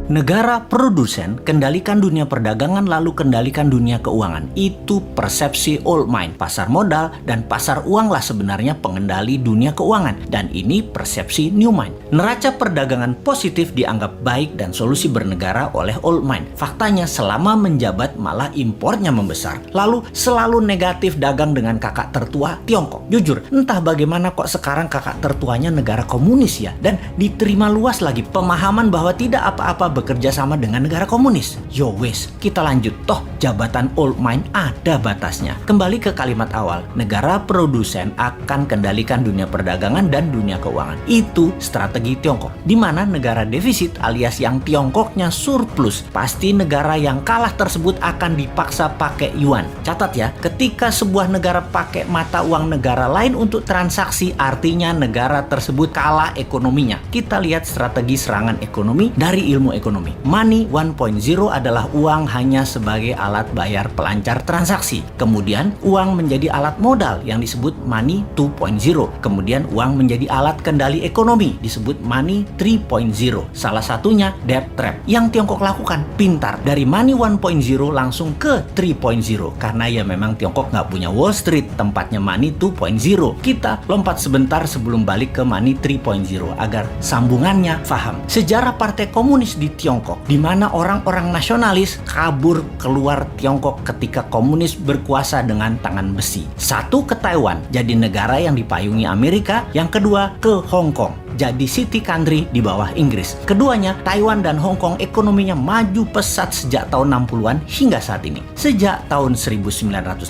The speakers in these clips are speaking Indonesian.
Negara produsen kendalikan dunia perdagangan lalu kendalikan dunia keuangan. Itu persepsi old mind. Pasar modal dan pasar uanglah sebenarnya pengendali dunia keuangan. Dan ini persepsi new mind. Neraca perdagangan positif dianggap baik dan solusi bernegara oleh old mind. Faktanya selama menjabat malah impornya membesar. Lalu selalu negatif dagang dengan kakak tertua Tiongkok. Jujur, entah bagaimana kok sekarang kakak tertuanya negara komunis ya. Dan diterima luas lagi pemahaman bahwa tidak apa-apa bekerja sama dengan negara komunis. Yo wes, kita lanjut. Toh jabatan old mind ada batasnya. Kembali ke kalimat awal, negara produsen akan kendalikan dunia perdagangan dan dunia keuangan. Itu strategi Tiongkok. Di mana negara defisit alias yang Tiongkoknya surplus, pasti negara yang kalah tersebut akan dipaksa pakai yuan. Catat ya, ketika sebuah negara pakai mata uang negara lain untuk transaksi, artinya negara tersebut kalah ekonominya. Kita lihat strategi serangan ekonomi dari ilmu ekonomi. Money 1.0 adalah uang hanya sebagai alat bayar pelancar transaksi. Kemudian uang menjadi alat modal yang disebut money 2.0. Kemudian uang menjadi alat kendali ekonomi disebut money 3.0. Salah satunya debt trap yang Tiongkok lakukan. Pintar, dari money 1.0 langsung ke 3.0 karena ya memang Tiongkok nggak punya Wall Street, tempatnya money 2.0. Kita lompat sebentar sebelum balik ke money 3.0 agar sambungannya paham. Sejarah Partai Komunis di Tiongkok, di mana orang-orang nasionalis kabur keluar Tiongkok ketika komunis berkuasa dengan tangan besi. Satu ke Taiwan, jadi negara yang dipayungi Amerika. Yang kedua ke Hong Kong, jadi city country di bawah Inggris. Keduanya, Taiwan dan Hong Kong ekonominya maju pesat sejak tahun 60-an hingga saat ini. Sejak tahun 1989,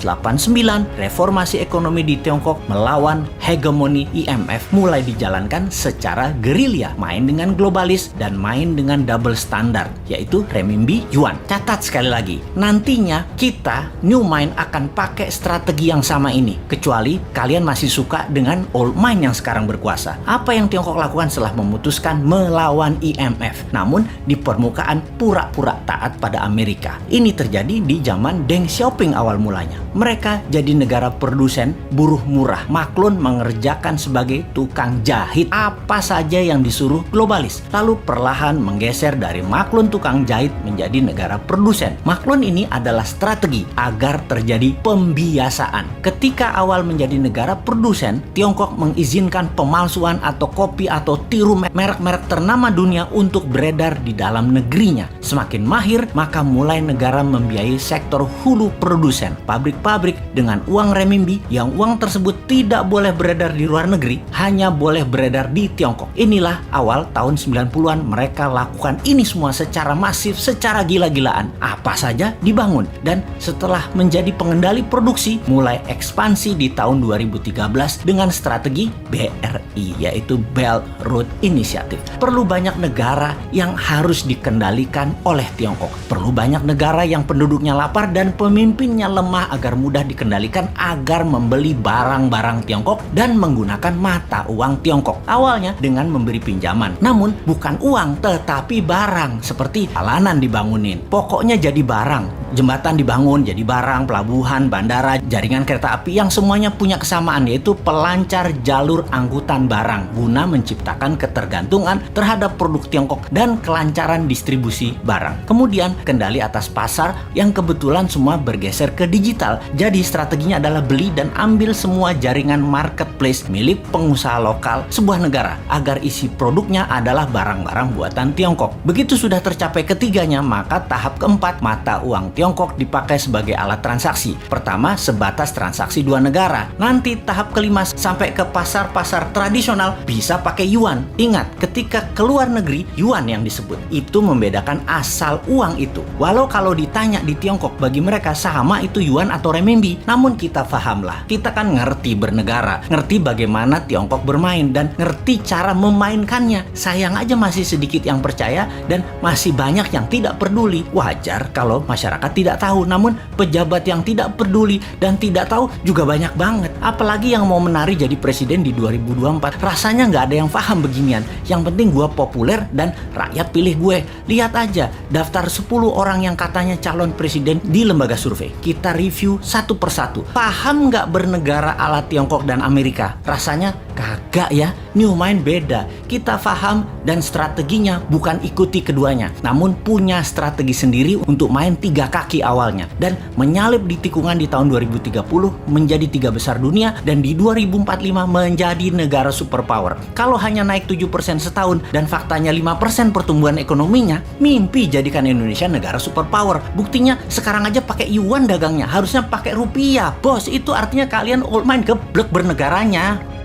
reformasi ekonomi di Tiongkok melawan hegemoni IMF mulai dijalankan secara gerilya, main dengan globalis dan main dengan double standar, yaitu renminbi yuan. Catat sekali lagi, nantinya kita new mind akan pakai strategi yang sama ini, kecuali kalian masih suka dengan old mind yang sekarang berkuasa. Apa yang Tiongkok lakukan setelah memutuskan melawan IMF, namun di permukaan pura-pura taat pada Amerika? Ini terjadi di zaman Deng Xiaoping awal mulanya. Mereka jadi negara produsen buruh murah. Maklun mengerjakan sebagai tukang jahit apa saja yang disuruh globalis. Lalu perlahan menggeser dari maklun tukang jahit menjadi negara produsen. Maklun ini adalah strategi agar terjadi pembiasaan. Ketika awal menjadi negara produsen, Tiongkok mengizinkan pemalsuan atau kopi atau tiru merek-merek ternama dunia untuk beredar di dalam negerinya. Semakin mahir, maka mulai negara membiayai sektor hulu produsen, pabrik-pabrik dengan uang renminbi yang uang tersebut tidak boleh beredar di luar negeri, hanya boleh beredar di Tiongkok. Inilah awal tahun 90-an mereka lakukan ini semua secara masif, secara gila-gilaan. Apa saja dibangun, dan setelah menjadi pengendali produksi, mulai ekspansi di tahun 2013 dengan strategi BRI, yaitu Belt Road Initiative. Perlu banyak negara yang harus dikendalikan oleh Tiongkok. Perlu banyak negara yang penduduknya lapar dan pemimpinnya lemah agar mudah dikendalikan, agar membeli barang-barang Tiongkok dan menggunakan mata uang Tiongkok. Awalnya dengan memberi pinjaman, namun bukan uang tetapi barang, seperti jalanan dibangunin, pokoknya jadi barang. Jembatan dibangun jadi barang, pelabuhan, bandara, jaringan kereta api yang semuanya punya kesamaan, yaitu pelancar jalur angkutan barang guna menciptakan ketergantungan terhadap produk Tiongkok dan kelancaran distribusi barang. Kemudian kendali atas pasar yang kebetulan semua bergeser ke digital. Jadi strateginya adalah beli dan ambil semua jaringan marketplace milik pengusaha lokal sebuah negara agar isi produknya adalah barang-barang buatan Tiongkok. Begitu sudah tercapai ketiganya, maka tahap keempat, mata uang Tiongkok dipakai sebagai alat transaksi. Pertama, sebatas transaksi dua negara. Nanti tahap kelima sampai ke pasar-pasar tradisional bisa pakai yuan. Ingat, ketika keluar negeri, yuan yang disebut. Itu membedakan asal uang itu. Walau kalau ditanya di Tiongkok, bagi mereka sama itu yuan atau renminbi. Namun kita pahamlah, kita kan ngerti bernegara, ngerti bagaimana Tiongkok bermain, dan ngerti cara memainkannya. Sayang aja masih sedikit yang percaya dan masih banyak yang tidak peduli. Wajar kalau masyarakat tidak tahu, namun pejabat yang tidak peduli dan tidak tahu juga banyak banget. Apalagi yang mau menari jadi presiden di 2024. Rasanya nggak ada yang paham beginian. Yang penting gue populer dan rakyat pilih gue. Lihat aja daftar 10 orang yang katanya calon presiden di lembaga survei. Kita review satu persatu. Paham nggak bernegara ala Tiongkok dan Amerika? Rasanya kagak ya. New Mind beda. Kita paham dan strateginya bukan ikuti keduanya, namun punya strategi sendiri untuk main 3 kaki awalnya dan menyalip di tikungan di tahun 2030 menjadi 3 besar dunia dan di 2045 menjadi negara superpower. Kalau hanya naik 7% setahun dan faktanya 5% pertumbuhan ekonominya, mimpi jadikan Indonesia negara superpower. Buktinya sekarang aja pakai yuan dagangnya, harusnya pakai rupiah. Bos, itu artinya kalian old mind geblek bernegaranya.